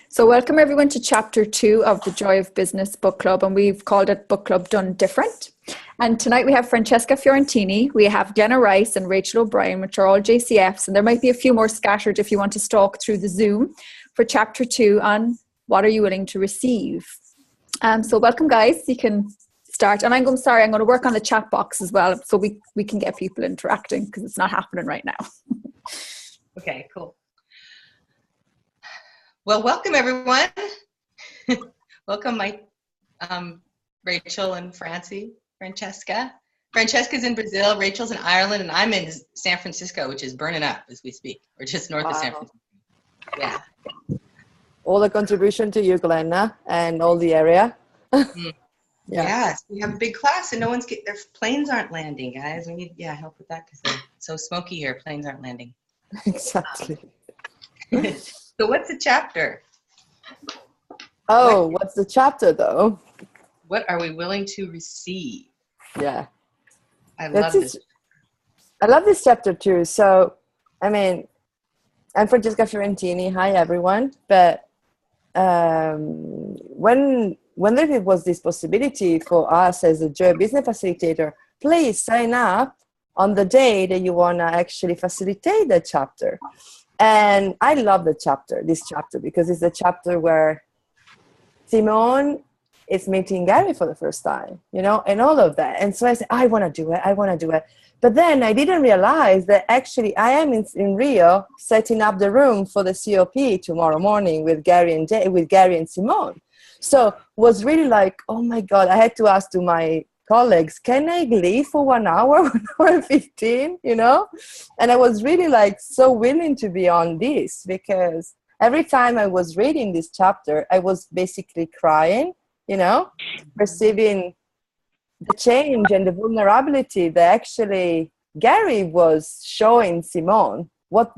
So welcome everyone to chapter 2 of the Joy of Business book club, and we've called it Book Club Done Different. And tonight we have Francesca Fiorentini, we have Glenna and Rachael O'Brien, which are all JCFs, and there might be a few more scattered if you want to stalk through the Zoom for chapter 2 on what are you willing to receive. So welcome guys, you can start. And I'm going to work on the chat box as well so we can get people interacting because it's not happening right now. Okay, cool. Well, welcome everyone. Welcome Rachael and Francesca. Francesca's in Brazil, Rachel's in Ireland, and I'm in San Francisco, which is burning up as we speak, or just north of San Francisco. Yeah. All the contribution to you, Glenna, and all the area. Yes, we have a big class and their planes aren't landing, guys. We need help with that because they're so smoky here. Planes aren't landing. Exactly. So what's the chapter? Oh, what's the chapter though? What are we willing to receive? Yeah. I love this. I love this chapter too. So, I mean, I'm Francesca Fiorentini. Hi, everyone. But when there was this possibility for us as a Joy Business Facilitator, please sign up on the day that you want to actually facilitate the chapter. And I love this chapter, because it's a chapter where Simone is meeting Gary for the first time, and all of that. And so I said, I want to do it. But then I didn't realize that actually I am in Rio setting up the room for the COP tomorrow morning with Gary and Simone. So was really like, oh my God, I had to ask to my colleagues, can I leave for 1 hour, 1 hour and 15, And I was really like so willing to be on this, because every time I was reading this chapter, I was basically crying, perceiving the change and the vulnerability that actually Gary was showing Simone, what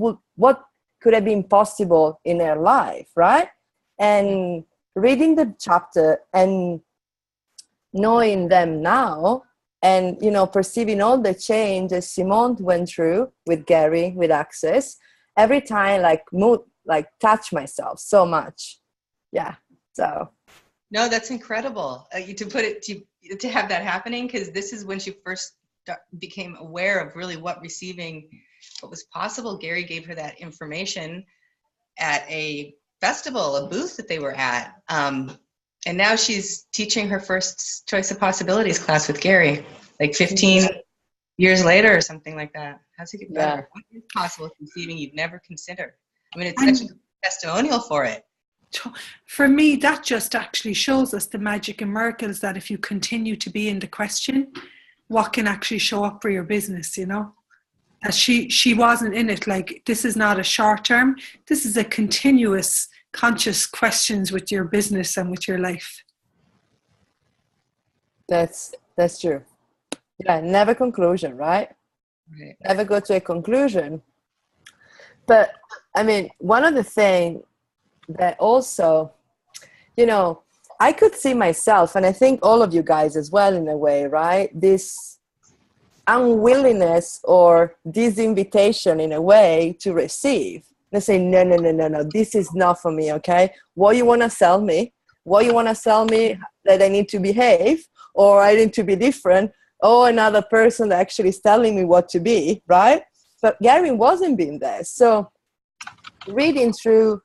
could have been possible in her life, right? And reading the chapter and knowing them now and, perceiving all the change that Simone went through with Gary, with Access, every time touch myself so much. Yeah. So. No, that's incredible to have that happening, because this is when she first became aware of really what was possible. Gary gave her that information at a festival, a booth that they were at. And now she's teaching her first Choice of Possibilities class with Gary, like 15 years later or something like that. How's it get better? What is possible conceiving you've never considered? I mean, it's such a testimonial for it. For me, that just actually shows us the magic and miracles that if you continue to be in the question, what can actually show up for your business, That she wasn't in it like, this is not a short term, this is a continuous conscious questions with your business and with your life. That's true. Yeah, never conclusion, right? Never go to a conclusion. But I mean, one of the things that also, I could see myself, and I think all of you guys as well in a way, right? This unwillingness or disinvitation in a way to receive. They say, no, this is not for me, okay? What you want to sell me? What you want to sell me that I need to behave or I need to be different, or another person that actually is telling me what to be, right? But Gary wasn't being there. So reading through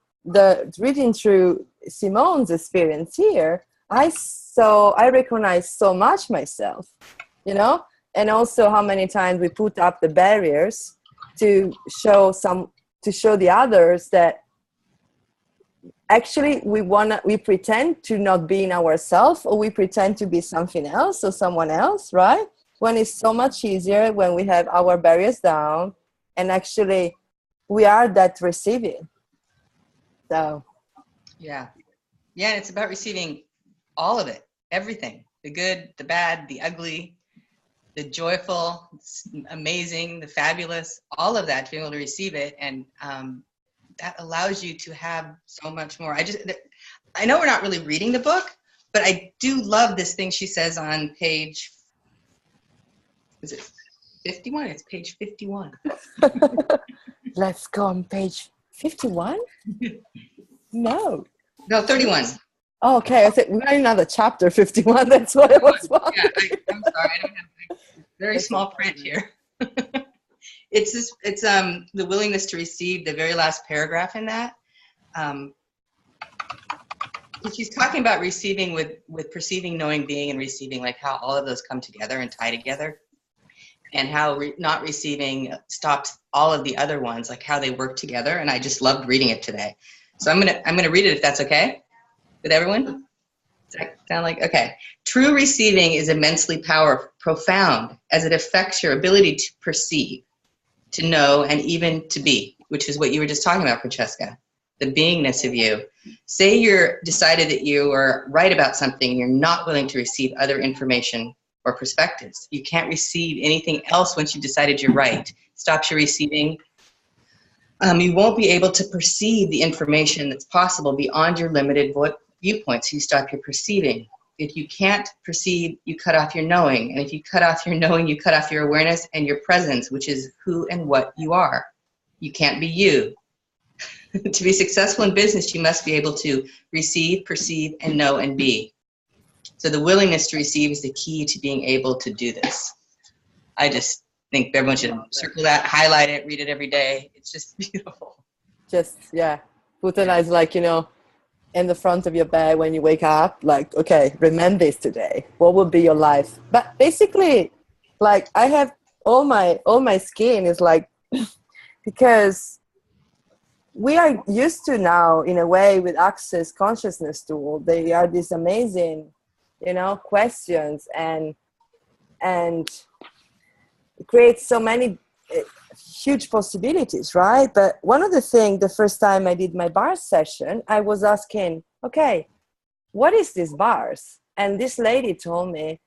Simone's experience here, I recognize so much myself, and also how many times we put up the barriers to show the others that actually we pretend to not be in ourselves, or we pretend to be something else or someone else, right? When it's so much easier when we have our barriers down and actually we are that receiving. So. Yeah. Yeah. It's about receiving all of it, everything, the good, the bad, the ugly, the joyful, amazing, the fabulous, all of that, to be able to receive it. And that allows you to have so much more. I know we're not really reading the book, but I do love this thing she says on page, is it 51? It's page 51. Let's go on page 51? No. No, 31. Oh, okay. I said we're in another chapter 51. That's what I was wondering. Yeah, I'm sorry. I don't have very small print here. It's the willingness to receive, the very last paragraph in that. She's talking about receiving with perceiving, knowing, being, and receiving, like how all of those come together and tie together, and how not receiving stops all of the other ones, like how they work together. And I just loved reading it today. So I'm gonna read it if that's okay with everyone. Does that sound like okay? True receiving is immensely profound, as it affects your ability to perceive, to know, and even to be, which is what you were just talking about, Francesca. The beingness of you. Say you're decided that you are right about something, you're not willing to receive other information or perspectives. You can't receive anything else once you've decided you're right. Stops you receiving. You won't be able to perceive the information that's possible beyond your limited viewpoints. So you stop your perceiving. If you can't perceive, you cut off your knowing. And if you cut off your knowing, you cut off your awareness and your presence, which is who and what you are. You can't be you. To be successful in business, you must be able to receive, perceive, and know and be. So the willingness to receive is the key to being able to do this. I just think everyone should circle that, highlight it, read it every day. It's just beautiful. Just, yeah. Put it as like, in the front of your bed when you wake up, like, okay, remember this today. What will be your life? But basically, like I have all my skin is like, because we are used to now, in a way, with Access Consciousness tool, they are these amazing, questions and it creates so many huge possibilities, right? But one of the things, the first time I did my bars session, I was asking, okay, what is this bars? And this lady told me,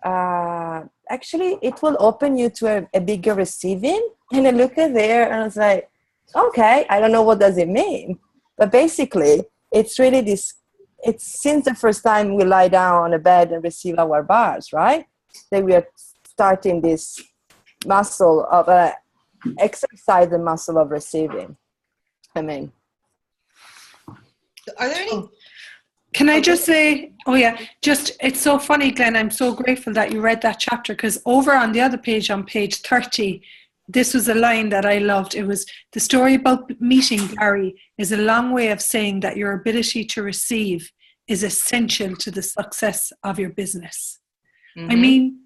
actually, it will open you to a bigger receiving. And I looked at there and I was like, okay, I don't know what does it mean. But basically, it's really this, it's since the first time we lie down on a bed and receive our bars, right? That we are starting this muscle of exercise the muscle of receiving. I mean, are there any? Can I just say, it's so funny, Glenn, I'm so grateful that you read that chapter, because over on the other page, on page 30, this was a line that I loved. It was, the story about meeting Gary is a long way of saying that your ability to receive is essential to the success of your business. Mm-hmm. I mean,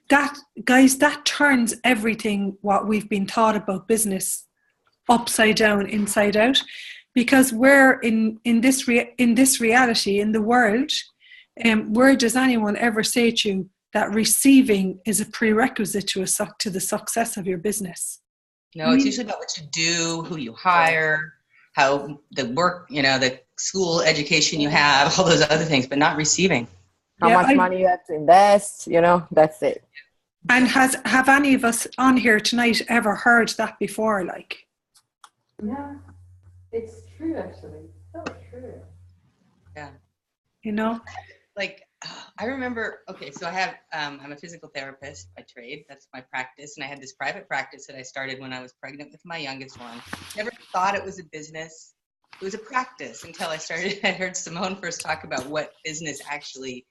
that, guys, that turns everything what we've been taught about business upside down, inside out, because we're in this reality, in the world, where does anyone ever say to you that receiving is a prerequisite to the success of your business? No, it's usually about what you do, who you hire, how the work, the school education you have, all those other things, but not receiving. How much money you have to invest, that's it. And have any of us on here tonight ever heard that before? Like, yeah, it's true, actually. So true. Yeah. Like, I remember, so I have, I'm a physical therapist by trade. That's my practice. And I had this private practice that I started when I was pregnant with my youngest one. Never thought it was a business. It was a practice until I heard Simone first talk about what business actually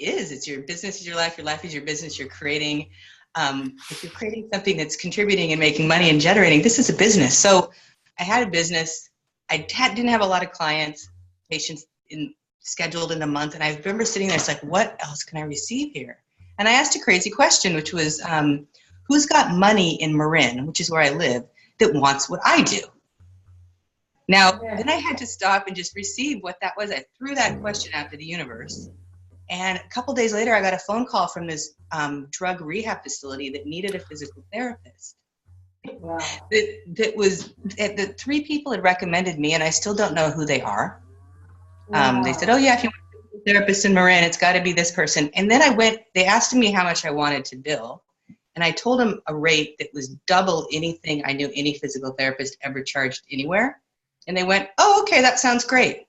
is. It's your business is your life is your business. You're creating, if you're creating something that's contributing and making money and generating, this is a business. So I had a business. I didn't have a lot of clients, patients scheduled in a month. And I remember sitting there, it's like, what else can I receive here? And I asked a crazy question, which was, who's got money in Marin, which is where I live, that wants what I do? Now, then I had to stop and just receive what that was. I threw that question out to the universe. And a couple days later, I got a phone call from this drug rehab facility that needed a physical therapist. wow. The 3 people had recommended me, and I still don't know who they are. Wow. They said, if you want a therapist in Marin, it's got to be this person. And then they asked me how much I wanted to bill. And I told them a rate that was double anything I knew any physical therapist ever charged anywhere. And they went, oh, okay, that sounds great.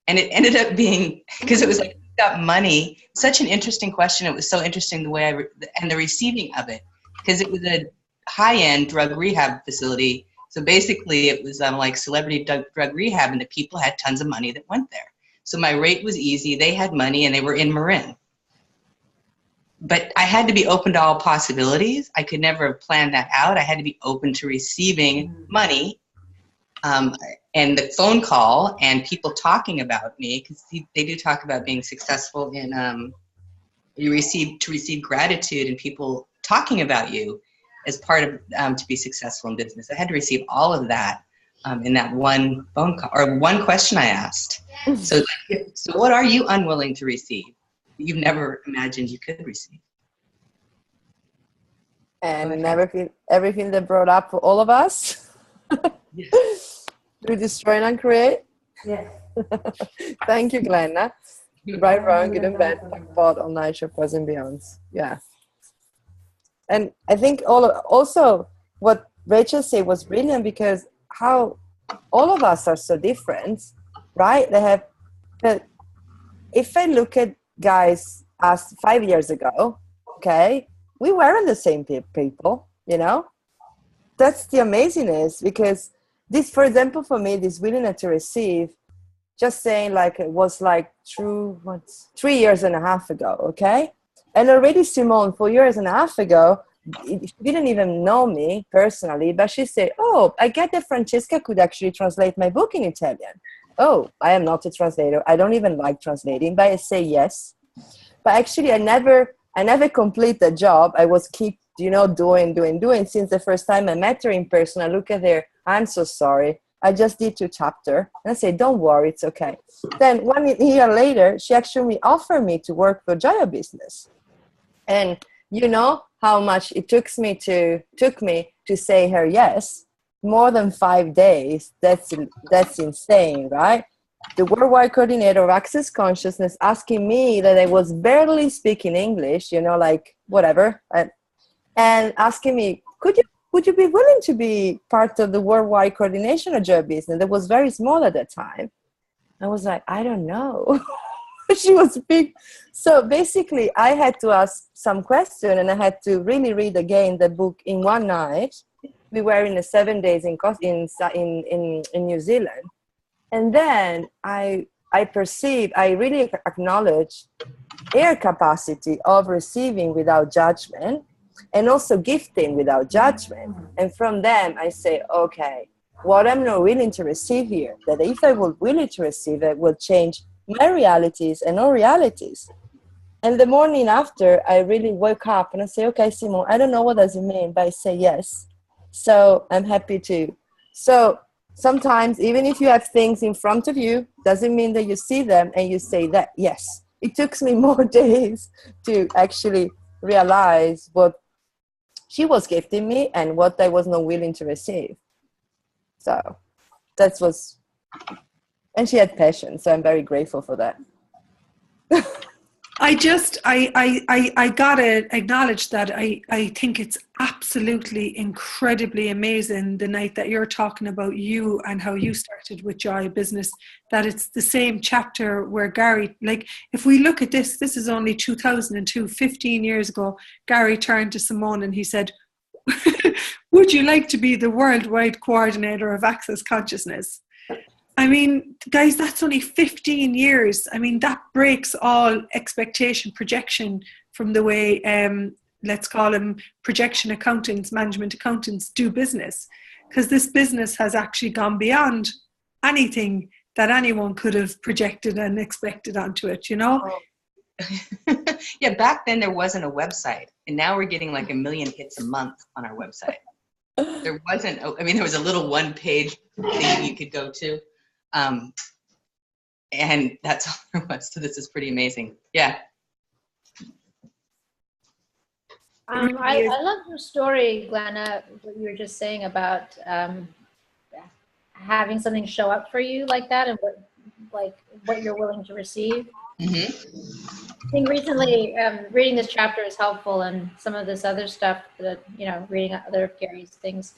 And it ended up being, because it was like, got money, such an interesting question. It was so interesting the way and the receiving of it, because it was a high-end drug rehab facility So basically it was like celebrity drug rehab, and the people had tons of money that went there. So my rate was easy. They had money and they were in Marin. But I had to be open to all possibilities. I could never have planned that out. I had to be open to receiving money, and the phone call and people talking about me, because they do talk about being successful in, you receive gratitude and people talking about you as part of to be successful in business. I had to receive all of that in that one phone call or one question I asked. So what are you unwilling to receive that you've never imagined you could receive? And everything that brought up for all of us. Yes. Do destroy and uncreate. Yes. Thank you, Glenna. Right, wrong, good and bad, jackpot, all night, show pros and beyonds. Yeah. And I think also what Rachel said was brilliant, because how all of us are so different, right? But if I look at guys as 5 years ago, okay, we weren't the same people, you know? That's the amazingness, because this, for example, for me, this willingness to receive, just saying like it was like 3 years and a half ago, okay? And already Simone, 4 years and a half ago, she didn't even know me personally, but she said, oh, I get that Francesca could actually translate my book in Italian. Oh, I am not a translator. I don't even like translating, but I say yes. But actually, I never complete the job. I was keep, doing. Since the first time I met her in person, I look at her, I'm so sorry. I just did 2 chapters. And I say, don't worry, it's okay. Then 1 year later, she actually offered me to work for Joy of Business. And you know how much it took me to say her yes? More than 5 days. That's insane, right? The worldwide coordinator of Access Consciousness asking me that I was barely speaking English, like whatever, and asking me, would you be willing to be part of the worldwide coordination of Joy Business? That was very small at that time. I was like, I don't know. She was big. So basically, I had to ask some question, and I had to really read again the book in one night. We were in the 7 days in New Zealand. And then I really acknowledge their capacity of receiving without judgment, and also gifting without judgment. And from them, I say, okay, what I'm not willing to receive here, that if I were willing to receive it, will change my realities and all realities. And the morning after, I really woke up and I say, okay, Simone, I don't know what does it mean, but I say yes. So I'm happy to. So sometimes, even if you have things in front of you, doesn't mean that you see them and you say that, yes. It took me more days to actually realize what she was gifting me and what I was not willing to receive. So that was, and she had passion. So I'm very grateful for that. I gotta acknowledge that I think it's absolutely incredibly amazing the night that you're talking about you and how you started with Joy Business, that it's the same chapter where Gary, like if we look at this is only 2002, 15 years ago, Gary turned to Simone and he said, would you like to be the worldwide coordinator of Access Consciousness? I mean, guys, that's only 15 years. I mean, that breaks all expectation projection from the way, let's call them projection accountants, management accountants do business. Because this business has actually gone beyond anything that anyone could have projected and expected onto it, Yeah, back then there wasn't a website. And now we're getting like 1 million hits a month on our website. There wasn't, there was a little one-page thing you could go to. And that's all there was. So this is pretty amazing. Yeah. I love your story, Glenna, what you were just saying about having something show up for you like that, and what you're willing to receive. Mm-hmm. I think recently reading this chapter is helpful, and some of this other stuff that, reading other of Gary's things.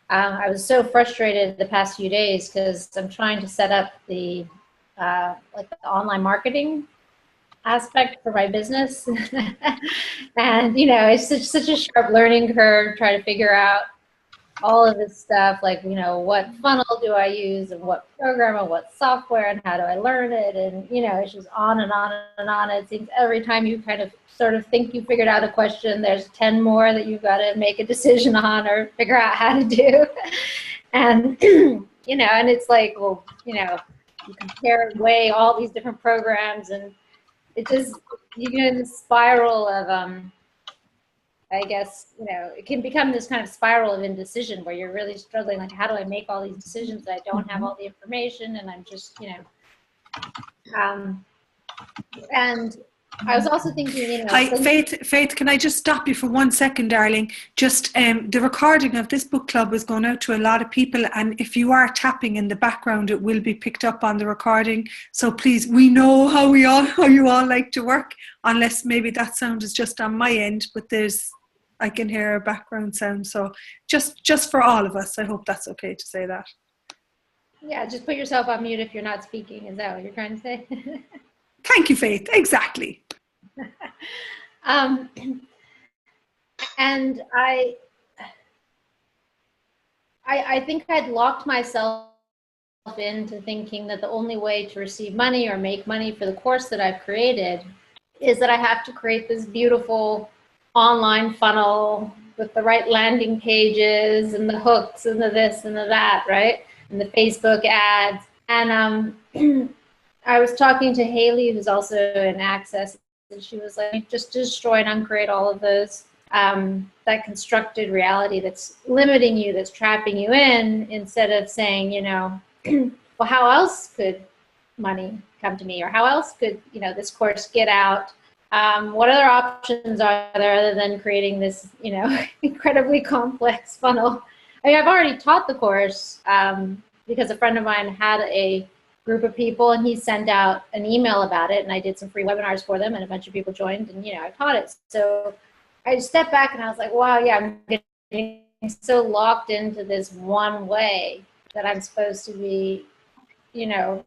I was so frustrated the past few days because I'm trying to set up the the online marketing aspect for my business. And, it's such a sharp learning curve, trying to figure out all of this stuff, like, you know, what funnel do I use and what program and what software and how do I learn it? And, you know, it's just on and on and on. It seems every time you kind of sort of think you figured out a question, there's 10 more that you've got to make a decision on or figure out how to do. And, you know, and it's like, well, you know, you compare and weigh all these different programs, and it just, you get in this spiral of, I guess, you know, it can become this kind of spiral of indecision where you're really struggling, like, how do I make all these decisions? I don't have all the information, and I'm just, you know, and I was also thinking, you know, Faith, can I just stop you for 1 second, darling? Just the recording of this book club is going out to a lot of people, and if you are tapping in the background, it will be picked up on the recording. So please, we know how you all like to work, unless maybe that sound is just on my end, but I can hear a background sound. So just for all of us, I hope that's okay to say that. Yeah, just put yourself on mute if you're not speaking. Is that what you're trying to say? Thank you, Faith. Exactly. And I think I'd locked myself into thinking that the only way to receive money or make money for the course that I've created is that I have to create this beautiful online funnel with the right landing pages and the hooks and the this and the that, right? And the Facebook ads. And I was talking to Haley, who's also in Access, and she was like, just destroy and uncreate all of those, that constructed reality that's limiting you, that's trapping you in, instead of saying, you know, well, how else could money come to me? Or how else could, you know, this course get out? What other options are there other than creating this, you know, incredibly complex funnel? I mean, I've already taught the course because a friend of mine had a group of people, and he sent out an email about it, and I did some free webinars for them, and a bunch of people joined, and, you know, I taught it. So I stepped back and I was like, wow, yeah, I'm getting so locked into this one way that I'm supposed to be, you know,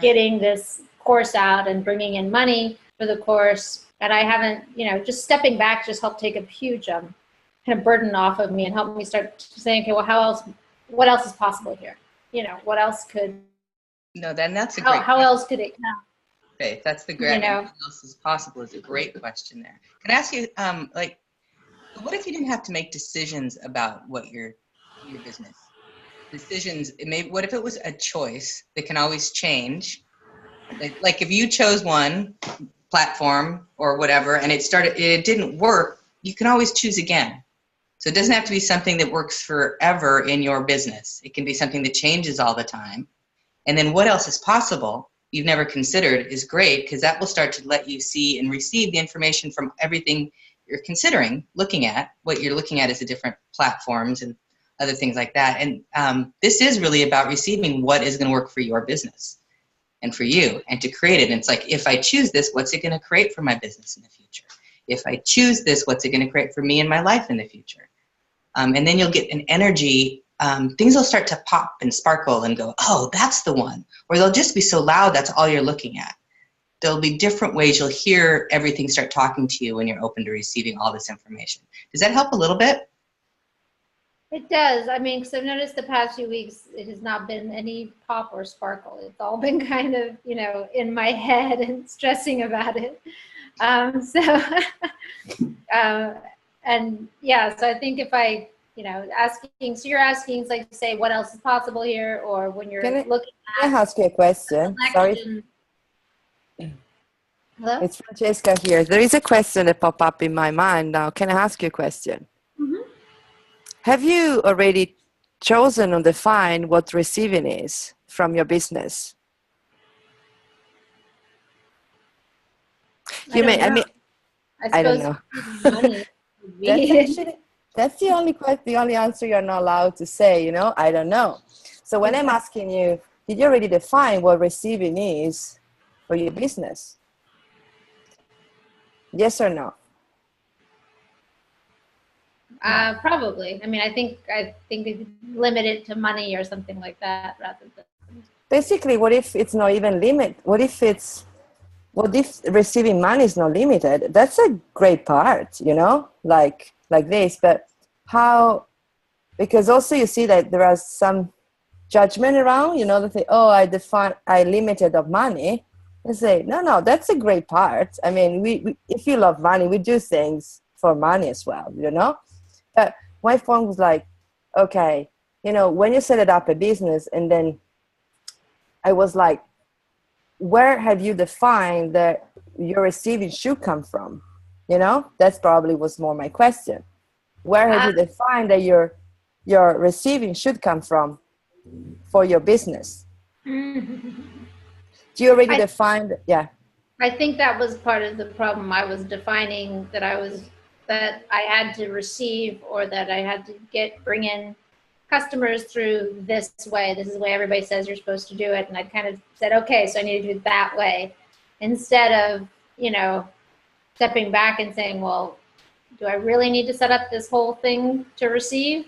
getting this course out and bringing in money for the course. And I haven't, you know, just stepping back just helped take a huge kind of burden off of me and help me start saying, okay, well, what else is possible here? You know, what else could, No, then that's a great how else could it come? Faith, that's the great, You know. what else is possible is a great question there. Can I ask you, like, what if you didn't have to make decisions about what your business? Decisions, what if it was a choice that can always change? Like if you chose one platform or whatever and it didn't work, you can always choose again. So it doesn't have to be something that works forever in your business. It can be something that changes all the time. And then what else is possible you've never considered is great, because that will start to let you see and receive the information from everything you're considering looking at. What you're looking at is the different platforms and other things like that. And this is really about receiving what is going to work for your business and for you, and to create it. And it's like, if I choose this, what's it going to create for my business in the future? If I choose this, what's it going to create for me in my life in the future? And then you'll get an energy. Things will start to pop and sparkle and go, oh, that's the one. Or they'll just be so loud, that's all you're looking at. There'll be different ways you'll hear everything start talking to you when you're open to receiving all this information. Does that help a little bit? It does. I mean, because I've noticed the past few weeks, it has not been any pop or sparkle. It's all been kind of, you know, in my head and stressing about it. And yeah, so I think if I, you know, asking, so you're asking, like, say, what else is possible here? Or when you're looking at. Can I ask you a question? Sorry. Hello? It's Francesca here. There is a question that popped up in my mind now. Can I ask you a question? Mm-hmm. Have you already chosen or defined what receiving is from your business? I don't know. Money that's the only answer you're not allowed to say, you know, I don't know. So when I'm asking you, did you already define what receiving is for your business? Yes or no? Probably. I mean, I think it's limited to money or something like that rather than. Basically, what if it's not even limit? What if receiving money is not limited? That's a great part, you know, like this. But how because also you see that there are some judgment around, you know, they say, oh, I limited of money. I say, no, that's a great part. I mean, we if you love money, we do things for money as well, you know. But my phone was like, okay, you know, when you set it up a business, and then I was like, where have you defined that your receiving should come from? You know, that's probably was more my question. Where have you defined that your receiving should come from for your business? Do you already define? Yeah. I think that was part of the problem. I was defining that I had to receive, or that I had to bring in customers through this way. This is the way everybody says you're supposed to do it. And I kind of said, okay, so I need to do it that way, instead of, you know, stepping back and saying, well, do I really need to set up this whole thing to receive?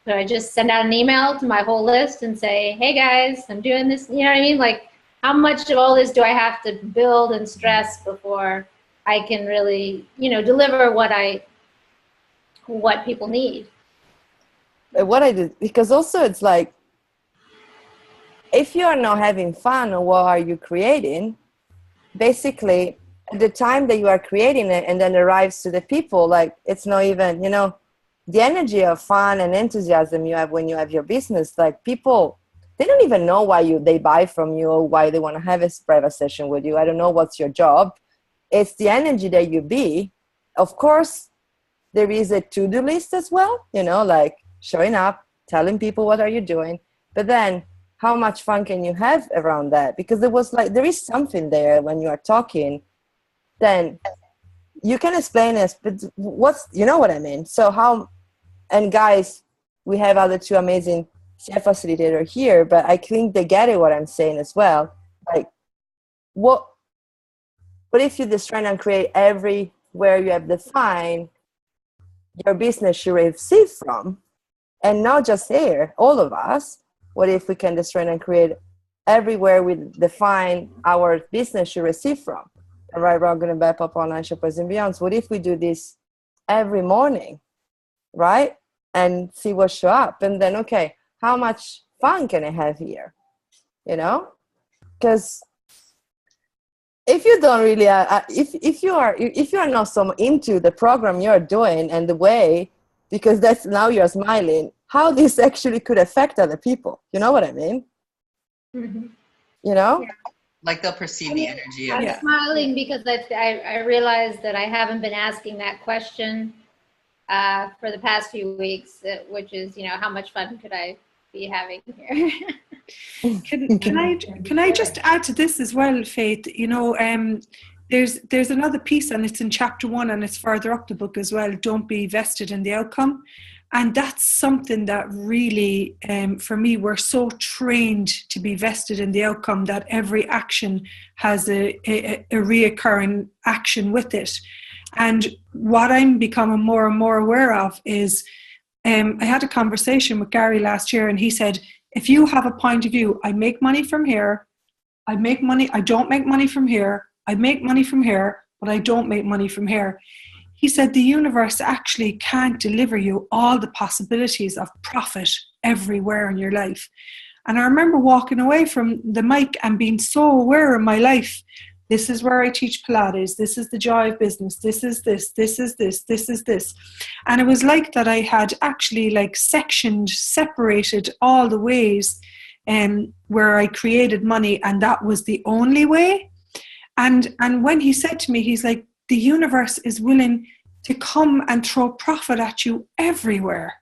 Do I just send out an email to my whole list and say, hey guys, I'm doing this? You know what I mean? Like, how much of all this do I have to build and stress before I can really, you know, deliver what people need? What I did, because also it's like, if you are not having fun, or what are you creating? Basically, at the time that you are creating it and then arrives to the people, like, it's not even, you know, the energy of fun and enthusiasm you have when you have your business, like, people, they don't even know why they buy from you, or why they want to have a private session with you. I don't know what's your job. It's the energy that you be. Of course, there is a to-do list as well, you know, like showing up, telling people what are you doing, but then how much fun can you have around that? Because there is something there when you are talking, then you can explain this, but you know what I mean? So and guys, we have other two amazing chef facilitator here, but I think they get it what I'm saying as well. Like, what if you just try and create everywhere you have defined your business should receive from, and not just here, all of us? What if we can just try and create everywhere we define our business should receive from? And right, we're going to wrap up online shoppers and beyonds. What if we do this every morning, right? And see what show up, and then, okay, how much fun can I have here? You know, because if you don't really, if you are not so into the program you're doing and the way, because that's now you're smiling, how this actually could affect other people. You know what I mean? Mm-hmm. You know? Yeah. Like they'll perceive the energy of I'm smiling because I realized that I haven't been asking that question for the past few weeks, which is, you know, how much fun could I be having here? Can I just add to this as well, Faith? You know, there's another piece, and it's in chapter 1, and it's further up the book as well. Don't be vested in the outcome. And that's something that really, for me, we're so trained to be vested in the outcome that every action has a reoccurring action with it. And what I'm becoming more and more aware of is, I had a conversation with Gary last year, and he said, if you have a point of view, I make money from here, I don't make money from here, I make money from here, but I don't make money from here. He said the universe actually can't deliver you all the possibilities of profit everywhere in your life. And I remember walking away from the mic and being so aware of my life. This is where I teach Pilates. This is the joy of business. This is this, this is this, this is this. And it was like that I had actually like separated all the ways where I created money, and that was the only way. And when he said to me, he's like, the universe is willing to come and throw profit at you everywhere.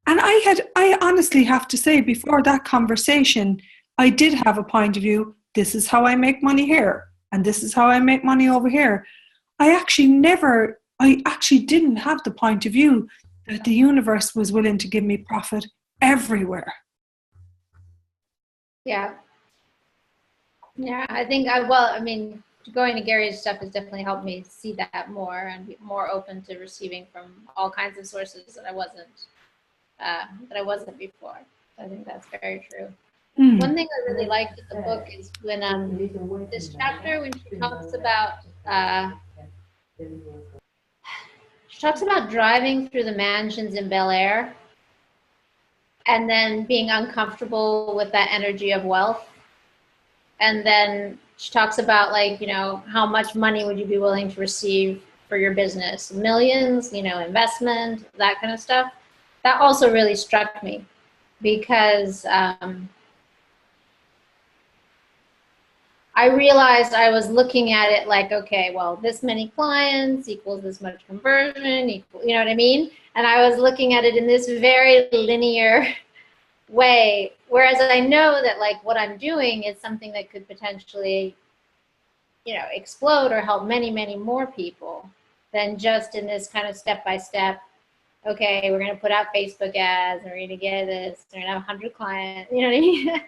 And I honestly have to say, before that conversation, I did have a point of view. This is how I make money here, and this is how I make money over here. I actually didn't have the point of view that the universe was willing to give me profit everywhere. Yeah. I think going to Gary's stuff has definitely helped me see that more and be more open to receiving from all kinds of sources that I wasn't before. I think that's very true. One thing I really liked in the book is when this chapter, when she talks about driving through the mansions in Bel Air, and then being uncomfortable with that energy of wealth. And then she talks about, like, you know, how much money would you be willing to receive for your business? Millions, you know, investment, that kind of stuff. That also really struck me because I realized I was looking at it like, okay, well, this many clients equals this much conversion, equal, you know what I mean? And I was looking at it in this very linear way, whereas I know that, like, what I'm doing is something that could potentially, you know, explode or help many, many more people than just in this kind of step-by-step, okay, we're going to put out Facebook ads, and we're going to get this, we're going to have 100 clients, you know what I mean?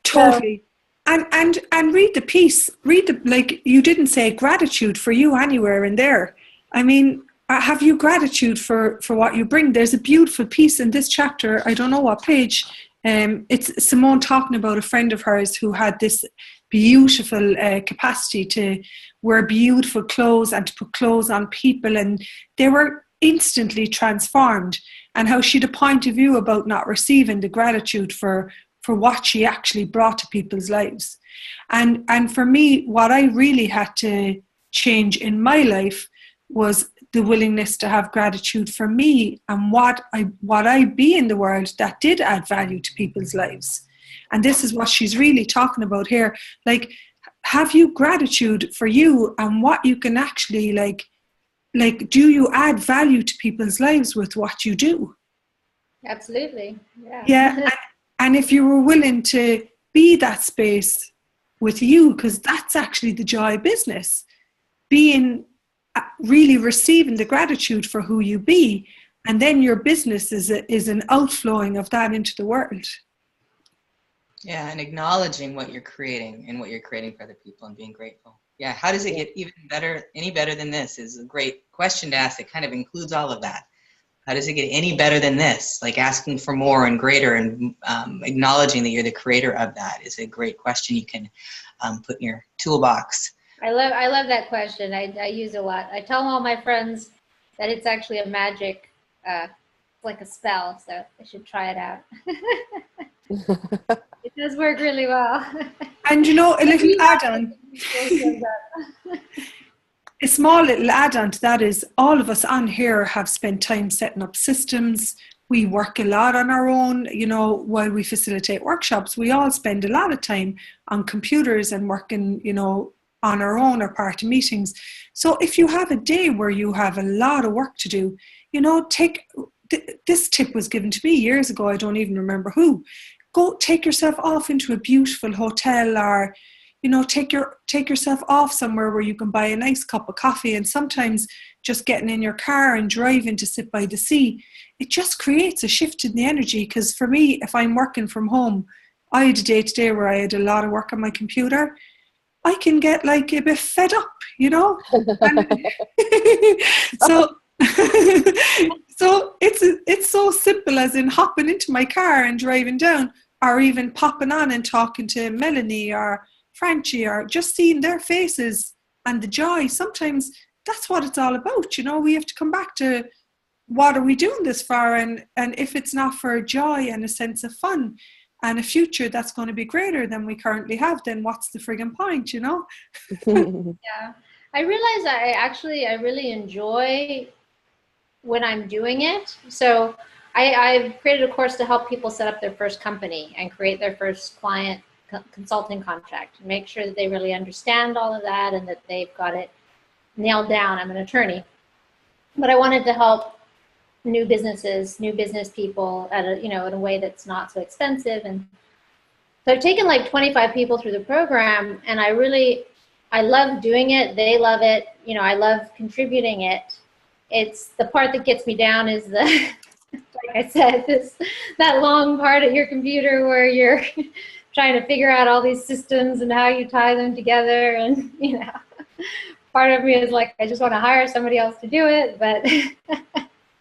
Totally. And read the piece, like, you didn't say gratitude for you anywhere in there. I mean, have you gratitude for what you bring? There's a beautiful piece in this chapter. I don't know what page. It's Simone talking about a friend of hers who had this beautiful capacity to wear beautiful clothes and to put clothes on people, and they were instantly transformed, and how she had a point of view about not receiving the gratitude for what she actually brought to people's lives. And for me, what I really had to change in my life was the willingness to have gratitude for me and what I be in the world that did add value to people's lives. And this is what she's really talking about here. Like, have you gratitude for you and what you can actually, like, do you add value to people's lives with what you do? Absolutely. Yeah. Yeah. And if you were willing to be that space with you, because that's actually the joy of business, being really receiving the gratitude for who you be, and then your business is an outflowing of that into the world. Yeah, and acknowledging what you're creating and what you're creating for other people and being grateful. Yeah, how does it get even better, any better than this is a great question to ask. It kind of includes all of that. How does it get any better than this? Like, asking for more and greater, and acknowledging that you're the creator of that is a great question you can put in your toolbox. I love that question. I use it a lot. I tell all my friends that it's actually a magic, like a spell, so they should try it out. It does work really well. And you know, a little add-on. A small little add-on to that is all of us on here have spent time setting up systems. We work a lot on our own, you know, while we facilitate workshops. We all spend a lot of time on computers and working, you know, on our own or part of meetings. So if you have a day where you have a lot of work to do, you know, this tip was given to me years ago. I don't even remember who. Go take yourself off into a beautiful hotel, or, you know, take yourself off somewhere where you can buy a nice cup of coffee. And sometimes just getting in your car and driving to sit by the sea, it just creates a shift in the energy. Because for me, if I'm working from home, I had a day today where I had a lot of work on my computer. I can get like a bit fed up, you know. So it's so simple as in hopping into my car and driving down, or even popping on and talking to Melanie or Francie, or just seeing their faces and the joy. Sometimes that's what it's all about, you know. We have to come back to, what are we doing this for? And if it's not for joy and a sense of fun and a future that's going to be greater than we currently have, then what's the friggin' point, you know? Yeah. I realize I really enjoy when I'm doing it. So I've created a course to help people set up their first company and create their first client consulting contract, and make sure that they really understand all of that and that they've got it nailed down. I'm an attorney, but I wanted to help new businesses, new business people at a, you know, in a way that's not so expensive. And so I've taken like 25 people through the program, and I love doing it. They love it. You know, I love contributing it. It's the part that gets me down is the, like I said, that long part at your computer where you're trying to figure out all these systems and how you tie them together. And, you know, part of me is like, I just want to hire somebody else to do it, but.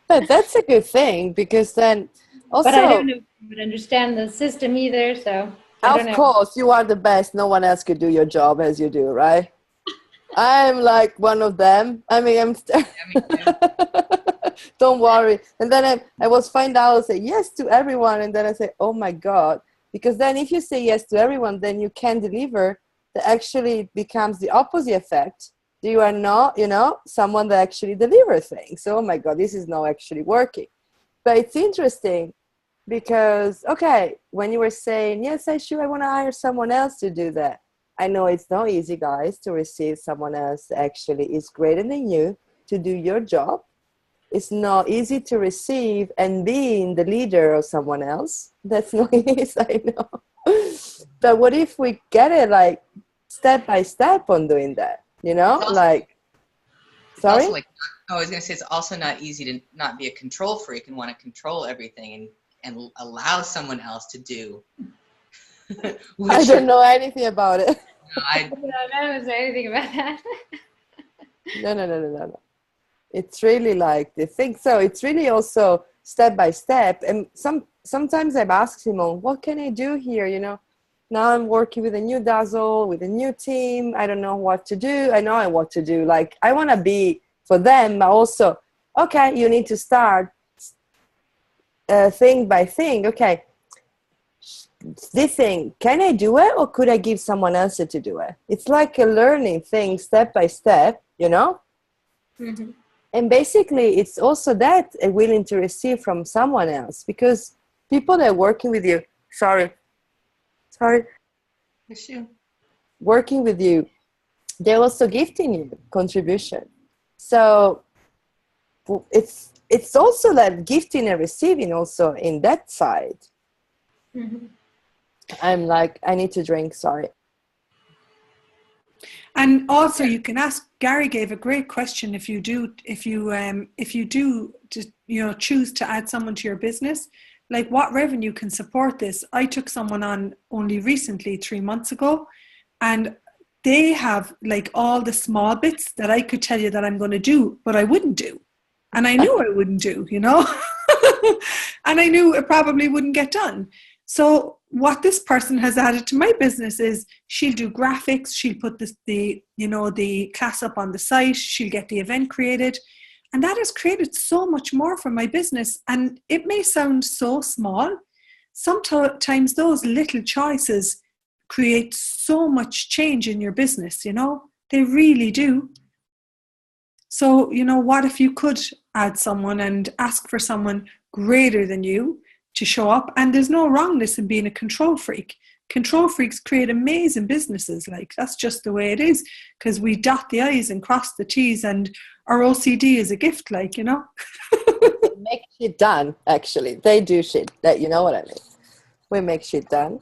But that's a good thing, because then also. But I don't know if you would understand the system either, so. Of course, you are the best. No one else could do your job as you do, right? I'm like one of them. I mean, Don't worry. And then I was find out, say yes to everyone. And then I say, oh my God. Because then if you say yes to everyone, then you can deliver. That actually becomes the opposite effect. You are not, someone that actually delivers things. So, oh my God, this is not actually working. But it's interesting because, okay, when you were saying, yes, I want to hire someone else to do that. I know it's not easy, guys, to receive someone else that actually is greater than you to do your job. It's not easy to receive and being the leader of someone else. That's not easy, I know. But what if we get it like step by step on doing that? Sorry? I was going to say, it's also not easy to not be a control freak and want to control everything and allow someone else to do. I don't know anything about it. No, I don't know anything about that. No. It's really like the thing. So it's really also step by step. And sometimes I've asked Simone, what can I do here? Now I'm working with a new dazzle, with a new team. I don't know what to do. I know what to do. Like, I want to be for them, but also, okay, you need to start thing by thing. Okay, this thing, can I do it or could I give someone else to do it? It's like a learning thing step by step, Mm-hmm. And basically it's also that willing to receive from someone else, because people that are working with you, sorry, working with you, they're also gifting you contribution. So it's also like gifting and receiving also in that side. Mm-hmm. I'm like, I need to drink, sorry. And also you can ask, Gary gave a great question, if you do just, choose to add someone to your business, like what revenue can support this? I took someone on only recently, 3 months ago, and they have like all the small bits that I could tell you that I'm going to do, but I wouldn't do. And I knew I wouldn't do, and I knew it probably wouldn't get done. So what this person has added to my business is she'll do graphics, she'll put the class up on the site, she'll get the event created. And that has created so much more for my business. And it may sound so small. Sometimes those little choices create so much change in your business, they really do. So, what if you could add someone and ask for someone greater than you to show up? And there's no wrongness in being a control freak. Control freaks create amazing businesses. Like, that's just the way it is, because we dot the I's and cross the T's, and our OCD is a gift, like, Make shit done, actually. They do shit. That, you know what I mean? We make shit done.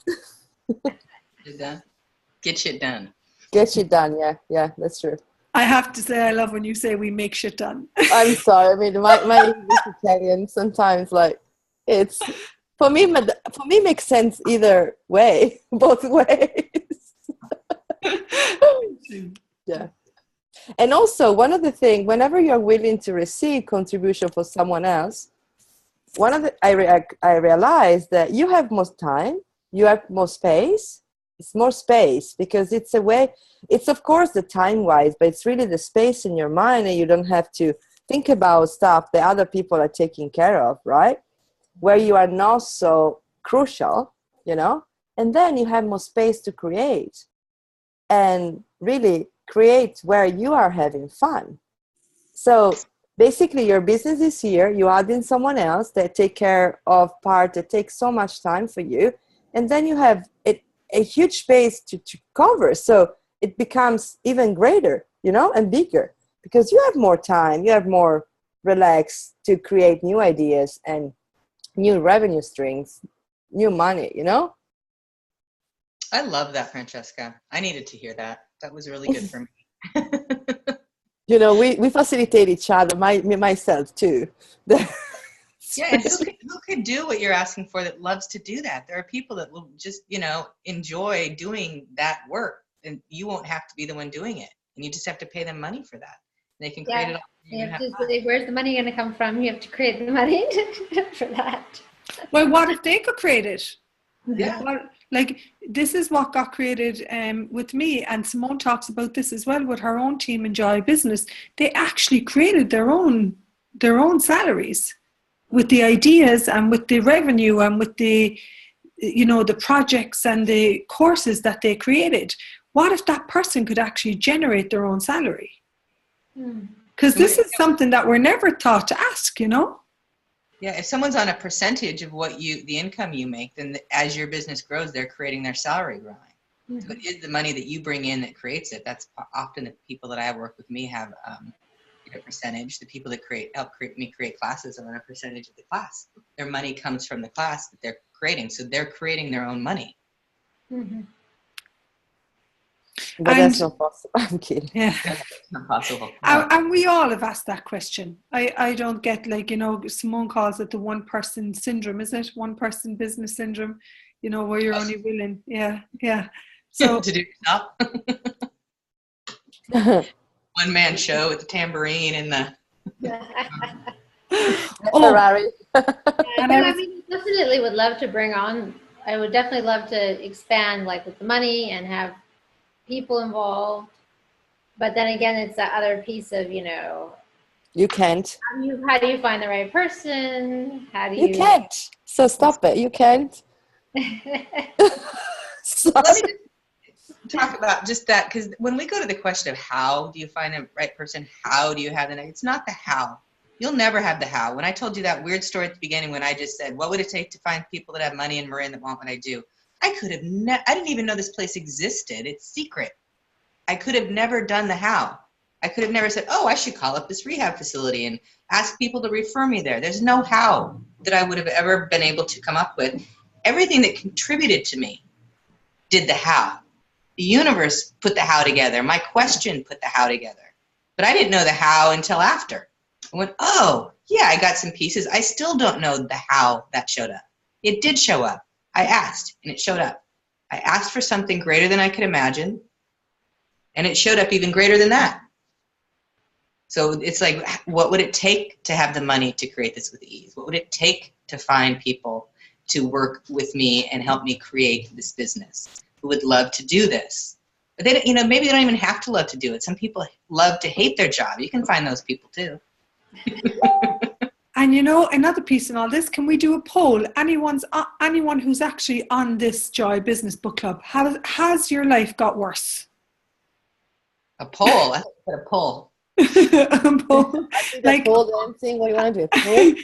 Get shit done. Get shit done, yeah, that's true. I have to say, I love when you say we make shit done. I'm sorry. I mean, my English Italian sometimes, like, it's for me makes sense either way, both ways. Yeah. And also, one of the things, whenever you're willing to receive contribution for someone else, I realized that you have more time, you have more space. It's more space, because it's a way, it's of course the time-wise, but it's really the space in your mind, and you don't have to think about stuff that other people are taking care of, right? Where you are not so crucial, and then you have more space to create and really create where you are having fun. So basically your business is here, you add in someone else that take care of part that takes so much time for you, and then you have a huge space to cover. So it becomes even greater, and bigger, because you have more time, you have more relax to create new ideas and new revenue streams, new money, I love that, Francesca. I needed to hear that. That was really good for me. We facilitate each other, myself too. Yeah, and who could do what you're asking for that loves to do that? There are people that will just, enjoy doing that work, and you won't have to be the one doing it. And you just have to pay them money for that. They can create it all. You have to say, where's the money going to come from? You have to create the money for that. Well, what if they could create it? Yeah. Like, this is what got created with me, and Simone talks about this as well with her own team, Enjoy Business. They actually created their own their own salaries with the ideas and with the revenue and with the, the projects and the courses that they created. What if that person could actually generate their own salary? Because this is something that we're never taught to ask, Yeah, if someone's on a percentage of the income you make, then as your business grows, they're creating their salary growing. So it is the money that you bring in that creates it. That's often the people that I work with me have a percentage. The people that help me create classes are on a percentage of the class. Their money comes from the class that they're creating. So they're creating their own money. Mm-hmm. But that's not possible. I'm kidding. Yeah. That's not possible. No. And we all have asked that question. I don't get, Simone calls it the one person syndrome, is it? One person business syndrome, where you're only willing. Yeah. So to do yourself. One man show with the tambourine and the Ferrari. And I definitely would love to bring on. I would definitely love to expand, with the money and have people involved. But then again, it's that other piece of you can't. How do you find the right person? How do you? You can't. So stop it. You can't. Let me talk about just that, because when we go to the question of how do you find the right person, how do you have it's not the how. You'll never have the how. When I told you that weird story at the beginning, when I just said, what would it take to find people that have money in Marin that want what I do? I could have I didn't even know this place existed. It's secret. I could have never done the how. I could have never said, I should call up this rehab facility and ask people to refer me there. There's no how that I would have ever been able to come up with. Everything that contributed to me did the how. The universe put the how together. My question put the how together. But I didn't know the how until after. I went, I got some pieces. I still don't know the how that showed up. It did show up. I asked, and it showed up. I asked for something greater than I could imagine, and it showed up even greater than that. So it's like, what would it take to have the money to create this with ease? What would it take to find people to work with me and help me create this business who would love to do this? But they, maybe they don't even have to love to do it. Some people love to hate their job. You can find those people too. And another piece in all this, can we do a poll? Anyone who's actually on this Joy Business Book Club, has your life got worse? A poll? I thought you said a poll. A poll. Poll dancing, what do you want to do?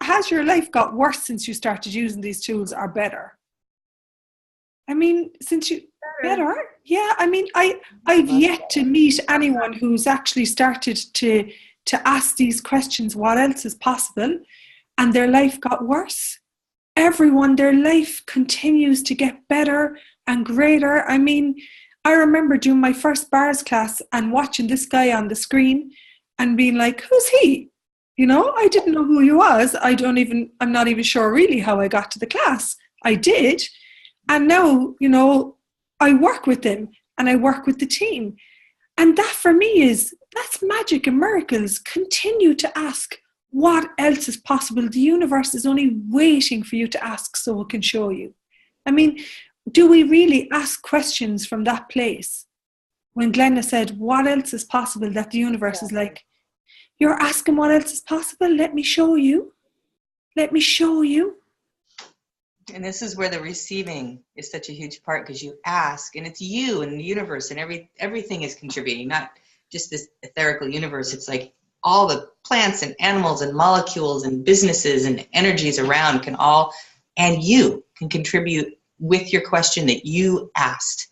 Has your life got worse since you started using these tools, or better? Since you better? Yeah, I've yet to meet anyone who's actually started to ask these questions, what else is possible, and their life got worse. Everyone, their life continues to get better and greater. I remember doing my first bars class and watching this guy on the screen and being like, who's he? I didn't know who he was. I'm not even sure really how I got to the class. I did. And now, I work with him and I work with the team. And that for me that's magic and miracles. Continue to ask what else is possible. The universe is only waiting for you to ask so it can show you. Do we really ask questions from that place? When Glenna said, what else is possible, that the universe is like, you're asking what else is possible? Let me show you. Let me show you. And this is where the receiving is such a huge part, because you ask, and it's you and the universe, and everything is contributing, not just this etherical universe. It's like all the plants and animals and molecules and businesses and energies around can all, and you can contribute with your question that you asked.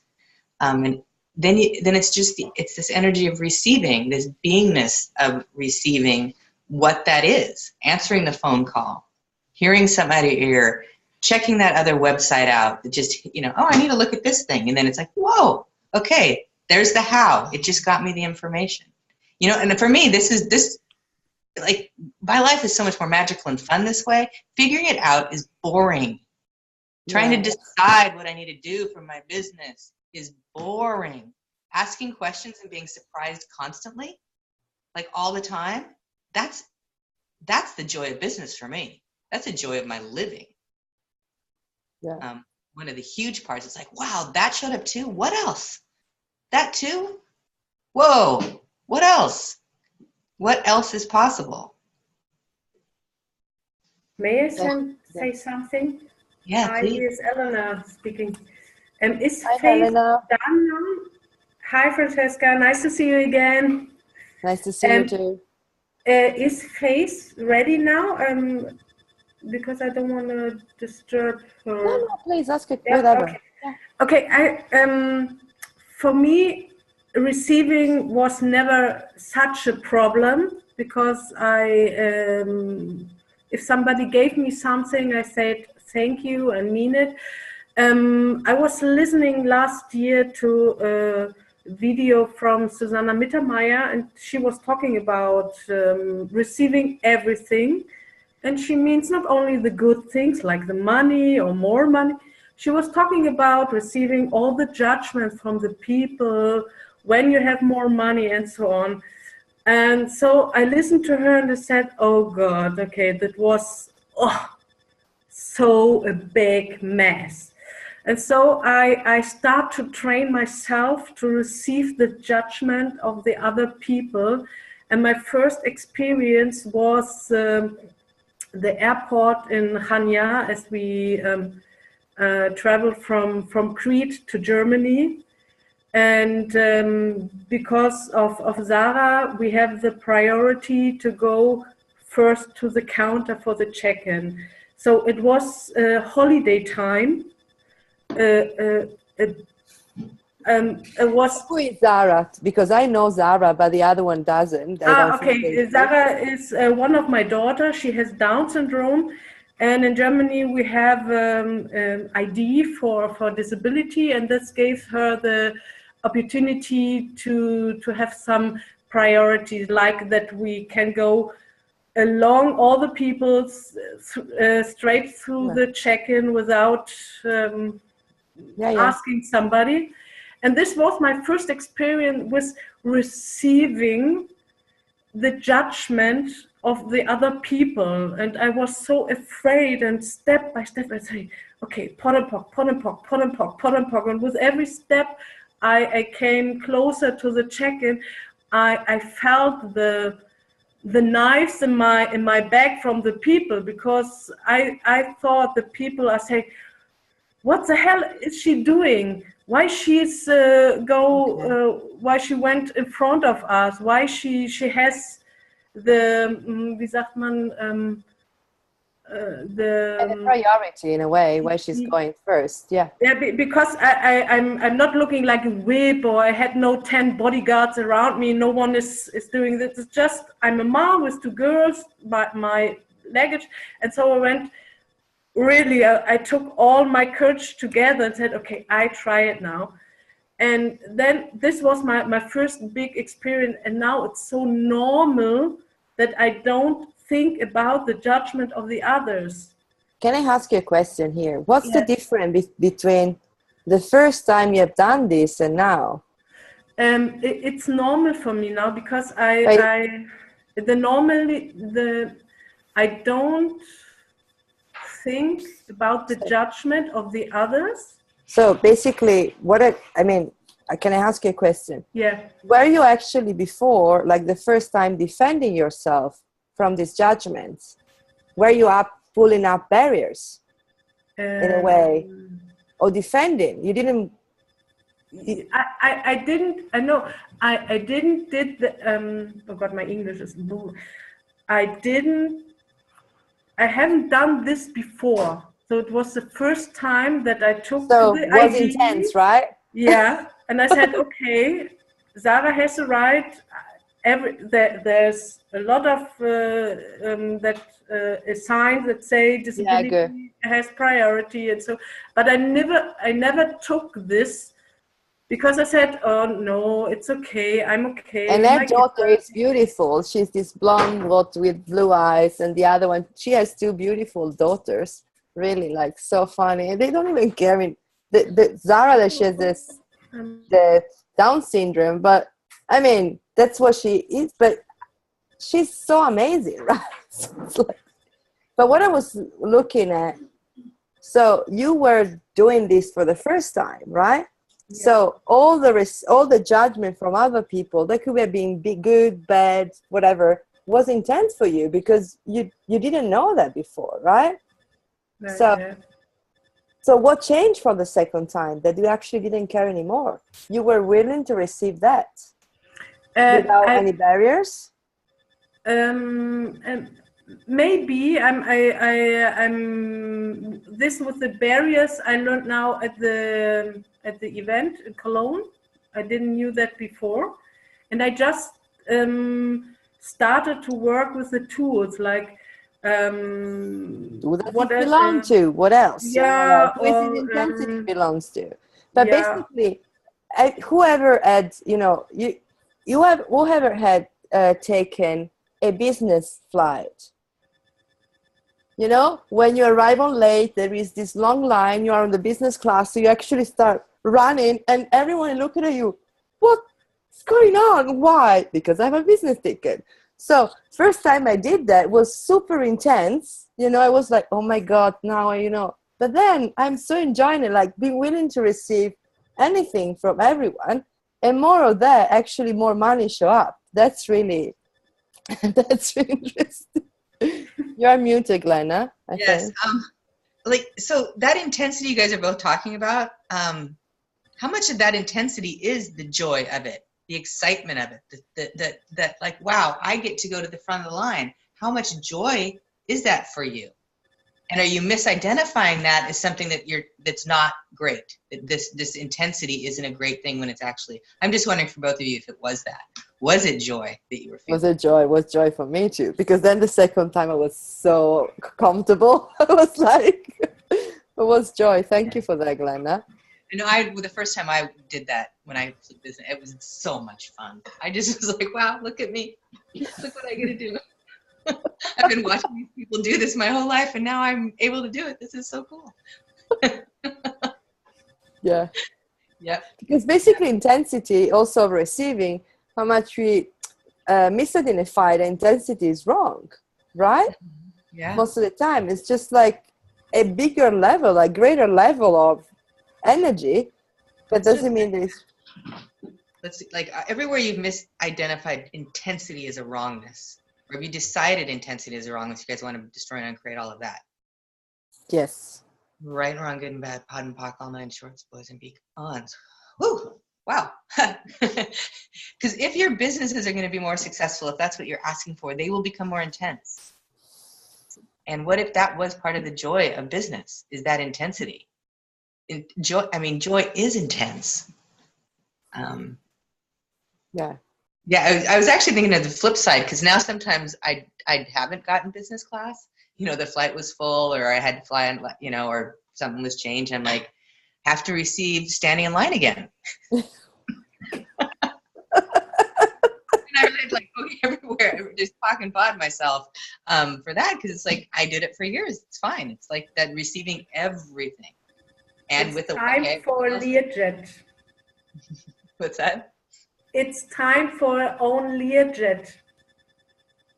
And then it's this energy of receiving, this beingness of receiving what that is, answering the phone call, hearing somebody ear, checking that other website out, that just, I need to look at this thing. And then it's like, whoa, okay, there's the how. It just got me the information. And for me, my life is so much more magical and fun this way. Figuring it out is boring. Trying to decide what I need to do for my business is boring. Asking questions and being surprised constantly, all the time, that's the joy of business for me. That's the joy of my living. Yeah. One of the huge parts is like, wow, that showed up too. What else? That too? Whoa, what else? What else is possible? May I say something? Yeah, Hi, please. here's Eleanor speaking. Is Hi, faith Helena. done now? Hi, Francesca. Nice to see you again. Nice to see you too. Is faith ready now? Because I don't want to disturb her. No, please ask it. Yeah, Whatever. okay. Okay. For me, receiving was never such a problem because if somebody gave me something, I said thank you and mean it. I was listening last year to a video from Susanna Mittermeier, and she was talking about receiving everything. And she means not only the good things like the money or more money. She was talking about receiving all the judgment from the people when you have more money and so on. And so I listened to her and I said, oh God, okay, that was so a big mess. And so I start to train myself to receive the judgment of the other people. And my first experience was the airport in Chania as we traveled from Crete to Germany. And because of Sarah, we have the priority to go first to the counter for the check-in. So it was holiday time. It was. Who is Zara? Because I know Zara, but the other one doesn't. Okay. Zara is one of my daughters. She has Down syndrome, and in Germany we have ID for disability, and this gave her the opportunity to have some priorities, like that we can go along all the people straight through the check-in without asking somebody. And this was my first experience with receiving the judgment of the other people. And I was so afraid, and step by step I say, okay, Pottenpock. And with every step I came closer to the check-in. I felt the knives in my bag from the people, because I thought the people are saying, what the hell is she doing? Why she's why she went in front of us? Why she has the wie sagt man the priority in a way, where she's going first. Yeah, because I'm not looking like a whip, or I had no 10 bodyguards around me. No one is doing this. It's just I'm a mom with 2 girls, my luggage, and so I went. Really, I took all my courage together and said, okay, I try it now. And then this was my first big experience. And now it's so normal that I don't think about the judgment of the others. Can I ask you a question here? What's the difference between the first time you have done this and now? It's normal for me now, because I don't think about the judgment of the others. So basically, can I ask you a question? Yeah. Were you actually before, like the first time, defending yourself from these judgments? Were you pulling up barriers in a way, or defending? You didn't. I didn't. I know. I didn't did the. Oh God, my English is. I haven't done this before, so it was the first time that I took. So it was intense, right? Yeah, and I said, okay, Sarah has a right. There's a lot of signs that say disability has priority, and so. But I never took this. Because I said, oh no, it's okay, I'm okay. And that daughter is beautiful. She's this blonde with blue eyes, and the other one, she has 2 beautiful daughters. Really, like, so funny. And they don't even care. I mean, the Zara, that she has the Down syndrome, but I mean, that's what she is. But she's so amazing, right? But what I was looking at, so you were doing this for the first time, right? So all the judgment from other people, that could have been good, bad, whatever, was intense for you because you didn't know that before, right? So what changed from the second time that you actually didn't care anymore? You were willing to receive that without any barriers? Maybe I'm this with the barriers I learned now at the event in Cologne. I didn't knew that before, and I just started to work with the tools like what belong to what else? Yeah, with intensity belongs to. But basically, whoever had whoever had taken a business flight. You know, when you arrive on late, there is this long line, you are on the business class, so you actually start running and everyone looking at you, what's going on? Why? Because I have a business ticket. So first time I did that was super intense. You know, I was like, oh my God, now, but then I'm so enjoying it, like being willing to receive anything from everyone. And more of that, actually more money show up. That's really interesting. You're muted, Glenna. Yes. So that intensity you guys are both talking about, how much of that intensity is the joy of it, the excitement of it, that like, wow, I get to go to the front of the line. How much joy is that for you? And are you misidentifying that as something that's not great? That this intensity isn't a great thing when it's actually. I'm just wondering for both of you if it was that. Was it joy that you were feeling? It was joy for me too. Because then the second time I was so comfortable. I was like, it was joy. Thank you for that, Glenna. The first time I did that when I flipped business, it was so much fun. I just was like, wow, look at me. Look what I get to do. I've been watching these people do this my whole life, and now I'm able to do it. This is so cool. Yeah. Yeah. Because basically intensity, also receiving, how much we misidentify the intensity is wrong, right? Yeah. Most of the time, it's just like a bigger level, a greater level of energy. That doesn't mean there's. Let's see, like everywhere you've misidentified intensity as a wrongness. Or have you decided intensity is wrong if you guys want to destroy and uncreate all of that? Yes. Right and wrong, good and bad, pod and pock, all nine shorts, boys and beacons. Woo! Wow. Because if your businesses are going to be more successful, if that's what you're asking for, they will become more intense. And what if that was part of the joy of business, is that intensity? Joy is intense. Yeah. Yeah, I was actually thinking of the flip side, because now sometimes I haven't gotten business class. The flight was full, or I had to fly on, or something was changed. I'm like, have to receive standing in line again. And I really like going everywhere, just pock and pod myself for that, because it's like I did it for years. It's fine. It's like that receiving everything, and it's with the time for Learjet. What's that? It's time for our own Learjet.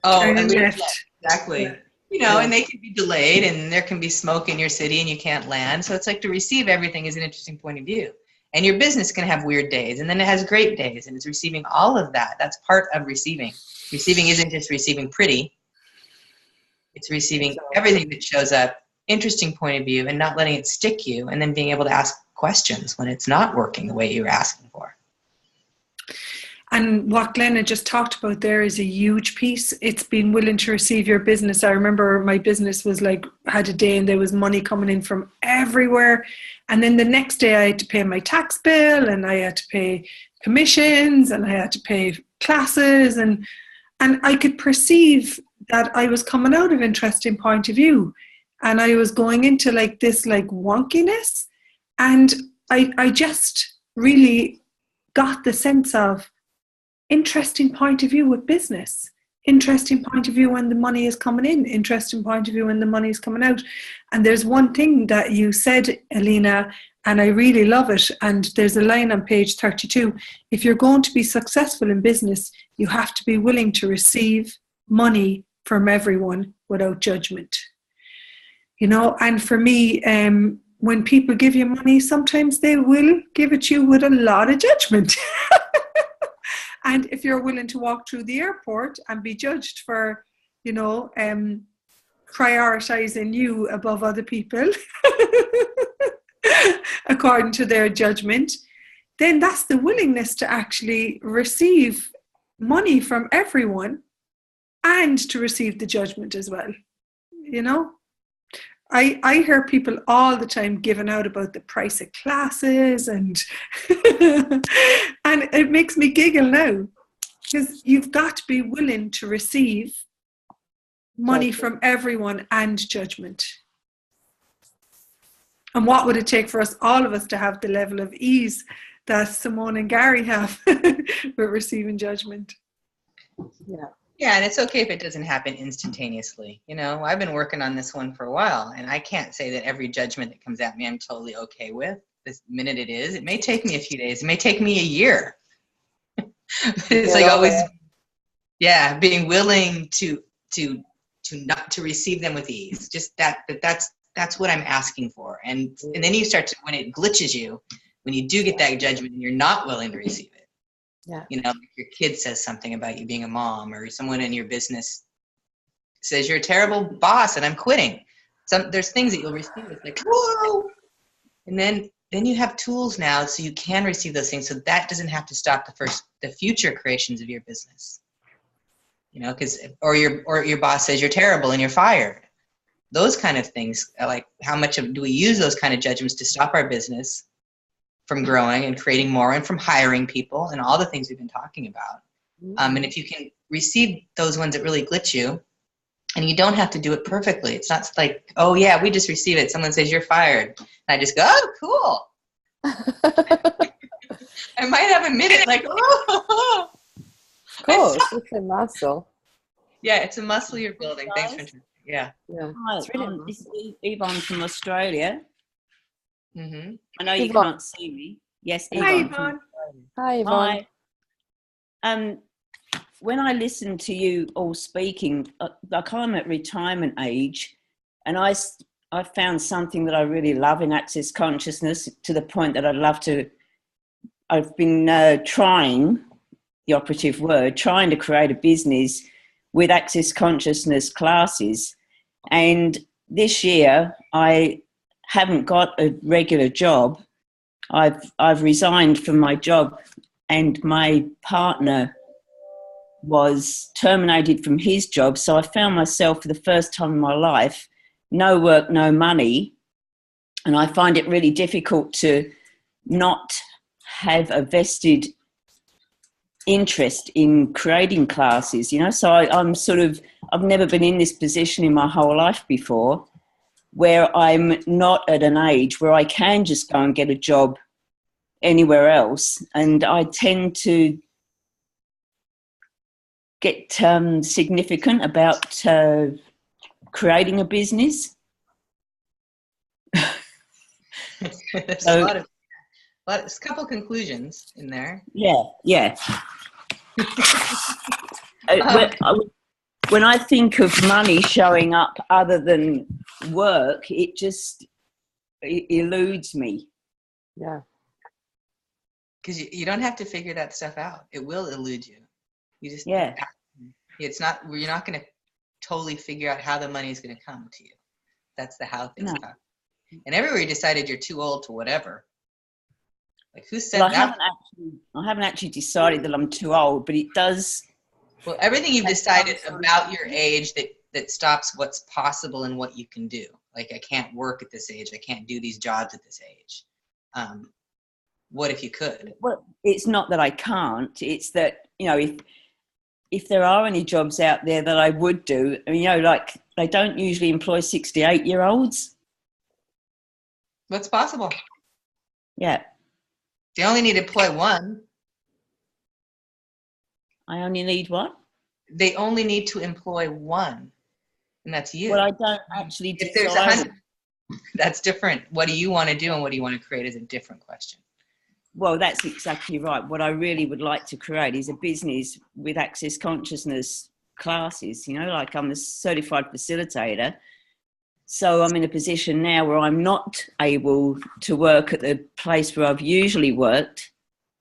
Oh, exactly. Yeah. And they can be delayed, and there can be smoke in your city, and you can't land. So it's like to receive everything is an interesting point of view. And your business can have weird days, and then it has great days, and it's receiving all of that. That's part of receiving. Receiving isn't just receiving pretty. It's receiving everything that shows up, interesting point of view, and not letting it stick you, and then being able to ask questions when it's not working the way you were asking for. And what Glenna just talked about there is a huge piece. It's being willing to receive your business. I remember my business was like, had a day and there was money coming in from everywhere. And then the next day I had to pay my tax bill, and I had to pay commissions, and I had to pay classes. And I could perceive that I was coming out of interesting point of view. And I was going into like this like wonkiness. And I just really got the sense of, interesting point of view with business, interesting point of view when the money is coming in, interesting point of view when the money is coming out. And there's one thing that you said, Alina, and I really love it. And there's a line on page 32. If you're going to be successful in business, you have to be willing to receive money from everyone without judgment. And for me, when people give you money, sometimes they will give it to you with a lot of judgment. And if you're willing to walk through the airport and be judged for, prioritizing you above other people, according to their judgment, then that's the willingness to actually receive money from everyone and to receive the judgment as well. I hear people all the time giving out about the price of classes and and it makes me giggle now, because you've got to be willing to receive money from everyone and judgment. And what would it take for all of us to have the level of ease that Simone and Gary have with receiving judgment? Yeah, and it's okay if it doesn't happen instantaneously. I've been working on this one for a while, and I can't say that every judgment that comes at me I'm totally okay with. This minute it is. It may take me a few days. It may take me a year. It's like always, being willing to not to receive them with ease. Just that's what I'm asking for. And then you start to, when it glitches you, when you do get that judgment and you're not willing to receive it. Yeah. Like your kid says something about you being a mom, or someone in your business says you're a terrible boss and I'm quitting. There's things that you'll receive. It's like, whoa. And then you have tools now so you can receive those things. So that doesn't have to stop the future creations of your business. Because or your boss says you're terrible and you're fired. Those kind of things, like how much do we use those kind of judgments to stop our business from growing and creating more, and from hiring people and all the things we've been talking about. And if you can receive those ones that really glitch you, and you don't have to do it perfectly. It's not like, oh yeah, we just received it. Someone says you're fired. And I just go, oh, cool. I might have a minute like, oh. Of course, it's a muscle. Yeah, it's a muscle you're building. Thanks, Francesca. Yeah. Hi, It's really this is Yvonne from Australia. Mm-hmm. I know you Yvonne. can't see me. Yes, Hi, Yvonne. Yvonne. Hi, Yvonne. Hi. When I listen to you all speaking, like I'm at retirement age, and I found something that I really love in access consciousness, to the point that I've been trying, the operative word, trying to create a business with access consciousness classes. And this year I haven't got a regular job. I've resigned from my job, and my partner was terminated from his job. So I found myself for the first time in my life, no work, no money. And I find it really difficult to not have a vested interest in creating classes, So I've never been in this position in my whole life before, where I'm not at an age where I can just go and get a job anywhere else. And I tend to get significant about creating a business. There's a couple conclusions in there. Yeah. When I think of money showing up other than work, it eludes me. Yeah. Because you don't have to figure that stuff out. It will elude you. You just It's not. You're not going to totally figure out how the money is going to come to you. That's the how things come. And everywhere you decided you're too old to whatever. Like, who said that? I haven't actually decided that I'm too old, but it does. Well, everything you've decided about your age that stops what's possible and what you can do. Like, I can't work at this age. I can't do these jobs at this age. What if you could? Well, it's not that I can't. It's that, if there are any jobs out there that I would do, like they don't usually employ 68-year-olds. What's possible? Yeah. They only need to employ one. I only need what? They only need to employ one, and that's you. Well, I don't actually decide. If there's 100, that's different. What do you want to do and what do you want to create is a different question. Well, that's exactly right. What I really would like to create is a business with access consciousness classes, like I'm a certified facilitator. So I'm in a position now where I'm not able to work at the place where I've usually worked.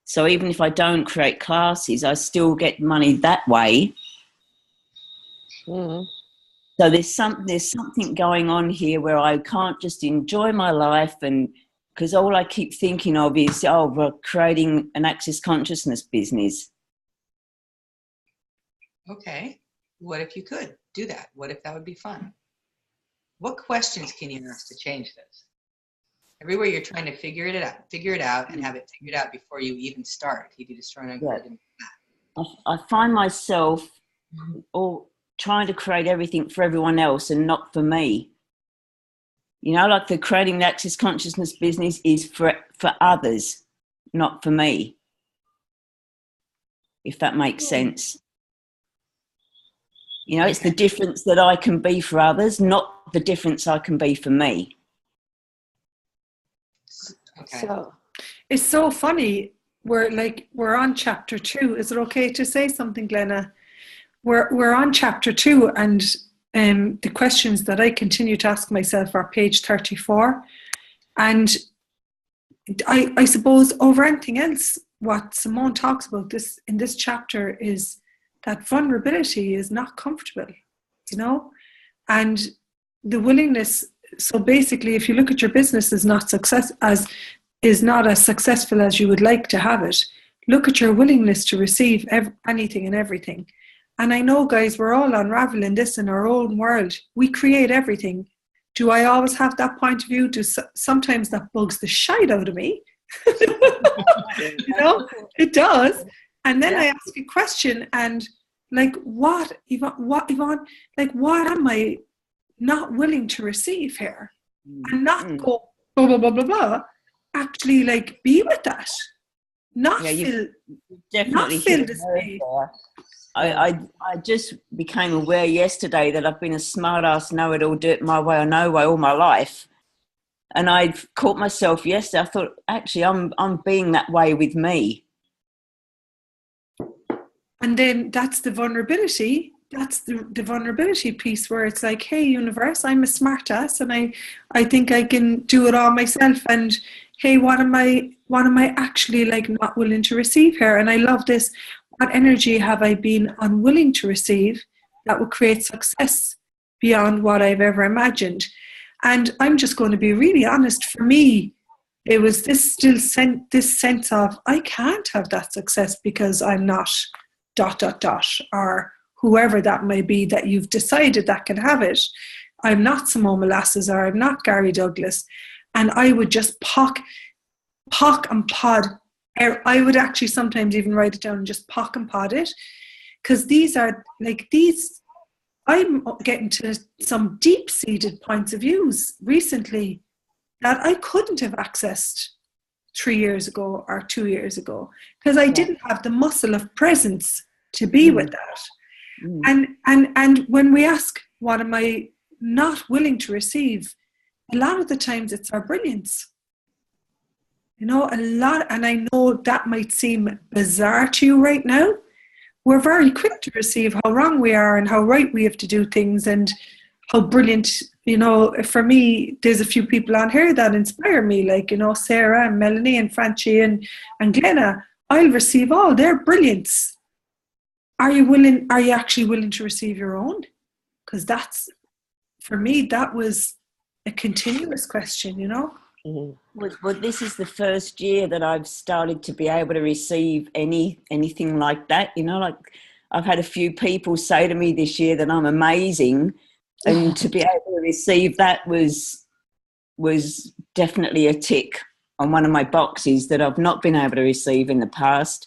So even if I don't create classes, I still get money that way. Mm. So there's something going on here where I can't just enjoy my life, and because all I keep thinking of is, we're creating an access consciousness business. Okay. What if you could do that? What if that would be fun? What questions can you ask to change this? Everywhere you're trying to figure it out and have it figured out before you even start. You destroy and uncreate. I find myself all trying to create everything for everyone else and not for me. You know, like the creating the access consciousness business is for others, not for me. If that makes sense. You know, it's the difference that I can be for others, not the difference I can be for me. Okay. So It's so funny. We're on chapter 2. Is it okay to say something, Glenna? We're on chapter 2, and the questions that I continue to ask myself are page 34. And I suppose over anything else, what Simone talks about this in this chapter is that vulnerability is not comfortable, you know, and the willingness. So basically, if you look at your business is not as successful as you would like to have it, look at your willingness to receive anything and everything. And I know, guys, we're all unraveling this in our own world. We create everything. Do I always have that point of view? Sometimes that bugs the shite out of me. You know, it does. And then I ask a question, and like, what, Yvonne, like, what am I not willing to receive here? And not go blah, blah, blah, blah, blah. Actually, like, be with that. Not feel dismay. I just became aware yesterday that I've been a smart ass, know-it-all, do it my way or no way all my life. And I caught myself yesterday. I thought, actually, I'm being that way with me. And then that's the vulnerability. That's the vulnerability piece where it's like, hey, universe, I'm a smart ass and I think I can do it all myself. And hey, what am I actually like not willing to receive here? And I love this. What energy have I been unwilling to receive that will create success beyond what I've ever imagined? And I'm just going to be really honest. For me, it was this sense of I can't have that success because I'm not ... or whoever that may be that you've decided that can have it. I'm not Simone Molasses, or I'm not Gary Douglas. And I would just pock and pod. I would actually sometimes even write it down and just pock and pod it. Because I'm getting to some deep-seated points of views recently that I couldn't have accessed 3 years ago or 2 years ago, because I didn't have the muscle of presence to be with that. And when we ask, what am I not willing to receive? A lot of the times it's our brilliance. You know, and I know that might seem bizarre to you right now. We're very quick to receive how wrong we are and how right we have to do things and how brilliant, you know. For me, there's a few people on here that inspire me, like, you know, Sarah and Melanie and Francie and Glenna. I'll receive all their brilliance. Are you actually willing to receive your own? Because that's, for me, that was a continuous question, you know. Well, this is the first year that I've started to be able to receive anything like that. You know, like I've had a few people say to me this year that I'm amazing, and to be able to receive that was definitely a tick on one of my boxes that I've not been able to receive in the past.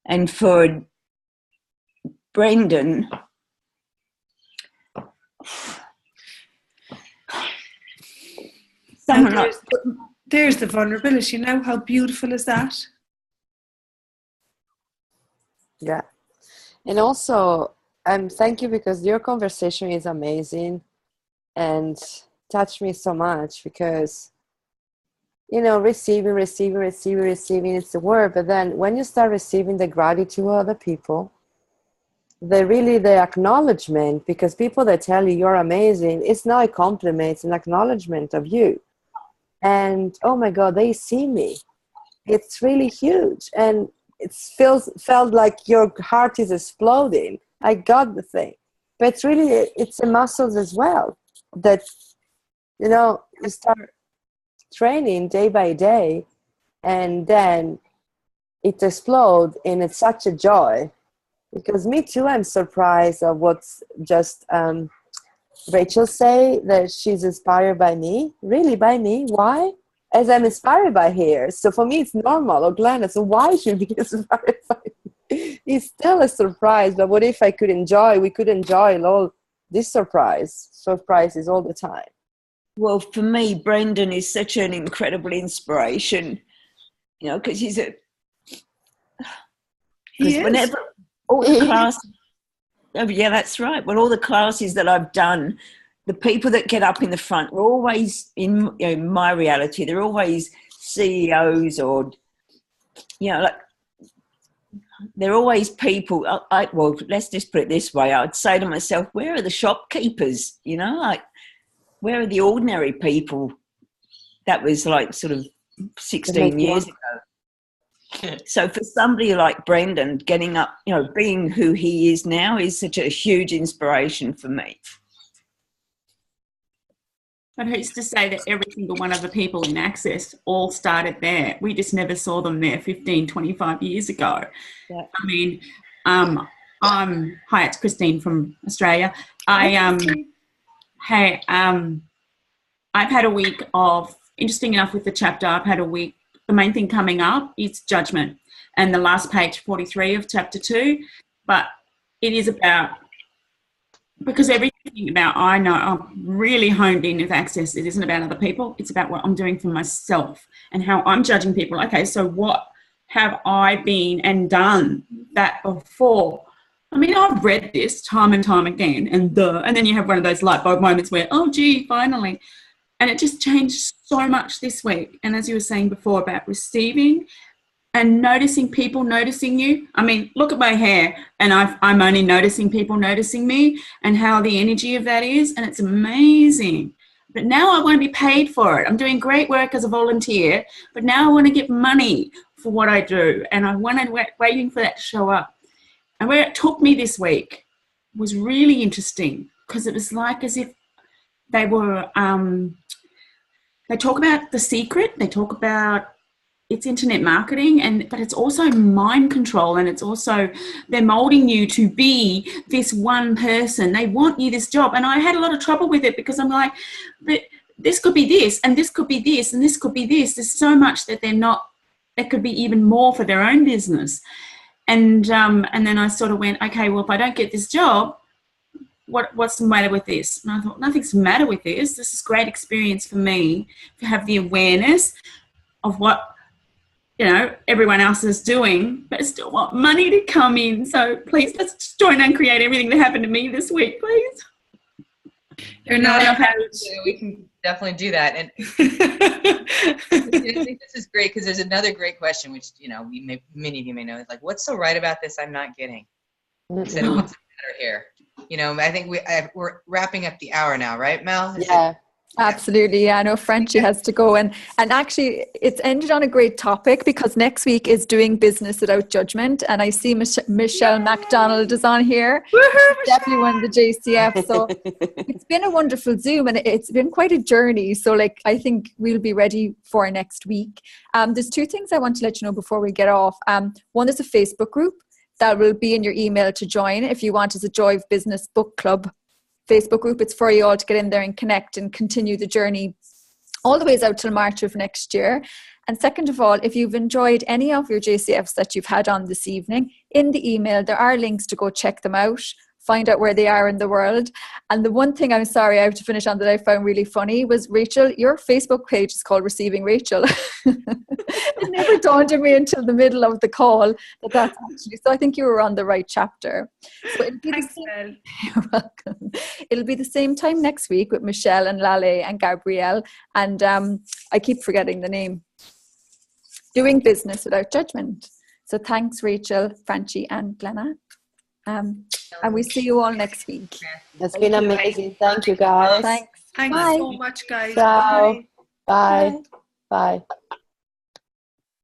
And for Brendan, there's the vulnerability now. How beautiful is that? yeah. And also, thank you, because your conversation is amazing and touched me so much, because, you know, receiving is the word, but then when you start receiving the gratitude of other people, the acknowledgement, because people that tell you you're amazing, it's not a compliment, it's an acknowledgement of you. And oh my God, they see me. It's really huge. And it felt like your heart is exploding. I got the thing. But it's really, it's the muscles as well that, you know, you start training day by day, and then it explodes, and it's such a joy. Because me too, I'm surprised of what's just Rachael say, that she's inspired by me. Really, by me? Why? As I'm inspired by her. So for me, it's normal. Or Glenna, so why should be inspired by me? It's still a surprise. But what if we could enjoy all this surprises all the time. Well, for me, Brendan is such an incredible inspiration, you know, because he's a... Because whenever all the classes... Oh, yeah, that's right. Well, all the classes that I've done, the people that get up in the front are always, in my reality, they're always CEOs or, you know, like, they're always people. Well, let's just put it this way. I'd say to myself, where are the shopkeepers? You know, like, where are the ordinary people? That was like sort of 16 years ago. So for somebody like Brendan, getting up, you know, being who he is now is such a huge inspiration for me. But who's to say that every single one of the people in Access all started there? We just never saw them there 15, 25 years ago. Yeah. I mean, hi, it's Christine from Australia. I've had a week of, interesting enough with the chapter, I've had a week, the main thing coming up is judgment, and the last page 43 of chapter 2. But it is about, because everything about I know I'm really honed in with Access, it isn't about other people, it's about what I'm doing for myself and how I'm judging people. Okay, so what have I been and done that before? I mean, I've read this time and time again, and then you have one of those light bulb moments where, oh gee, finally. And it just changed so much this week. And as you were saying before about receiving and noticing people noticing you. I mean, look at my hair, and I'm only noticing people noticing me and how the energy of that is. And it's amazing. But now I want to be paid for it. I'm doing great work as a volunteer, but now I want to get money for what I do. And I wanted waiting for that to show up. And where it took me this week was really interesting, because it was like as if they were, they talk about The Secret, they talk about it's internet marketing, but it's also mind control, and it's also they're molding you to be this one person. They want you this job. And I had a lot of trouble with it, because I'm like, but this could be this, and this could be this, and this could be this. There's so much that they're not, that could be even more for their own business. And then I sort of went, okay, well, if I don't get this job, what's the matter with this? And I thought, nothing's the matter with this. This is great experience for me to have the awareness of what, you know, everyone else is doing, but I still want money to come in. So please, let's just join and create everything that happened to me this week, please. We can definitely do that. And I think this is great, because there's another great question, which, you know, many of you may know. It's like, what's so right about this I'm not getting? Instead of what's the matter here? You know, I think we're wrapping up the hour now, right, Mel? Yeah. Absolutely. Yeah, I know Frenchie has to go, and actually it's ended on a great topic, because next week is Doing Business Without Judgment, and I see Michelle MacDonald is on here. Definitely one of the JCF. So it's been a wonderful Zoom, and it's been quite a journey. So like, I think we'll be ready for next week. There's two things I want to let you know before we get off. One is a Facebook group that will be in your email to join if you want. As a Joy of Business Book Club Facebook group. It's for you all to get in there and connect and continue the journey all the ways out till March of next year. And second of all, if you've enjoyed any of your JCFs that you've had on this evening, in the email there are links to go check them out, find out where they are in the world. And the one thing, I'm sorry, I have to finish on, that I found really funny was, Rachael, your Facebook page is called Receiving Rachael. It never dawned on me until the middle of the call that's actually, so I think you were on the right chapter. So it'll be you're welcome. It'll be the same time next week with Michelle and Lale and Gabrielle, and I keep forgetting the name. Doing Business Without Judgment. So thanks, Rachael, Francie and Glenna. And we see you all next week. It's been amazing. Thank you, guys. Thanks. Thanks Bye. so much, guys. Ciao. Bye. Bye. Bye.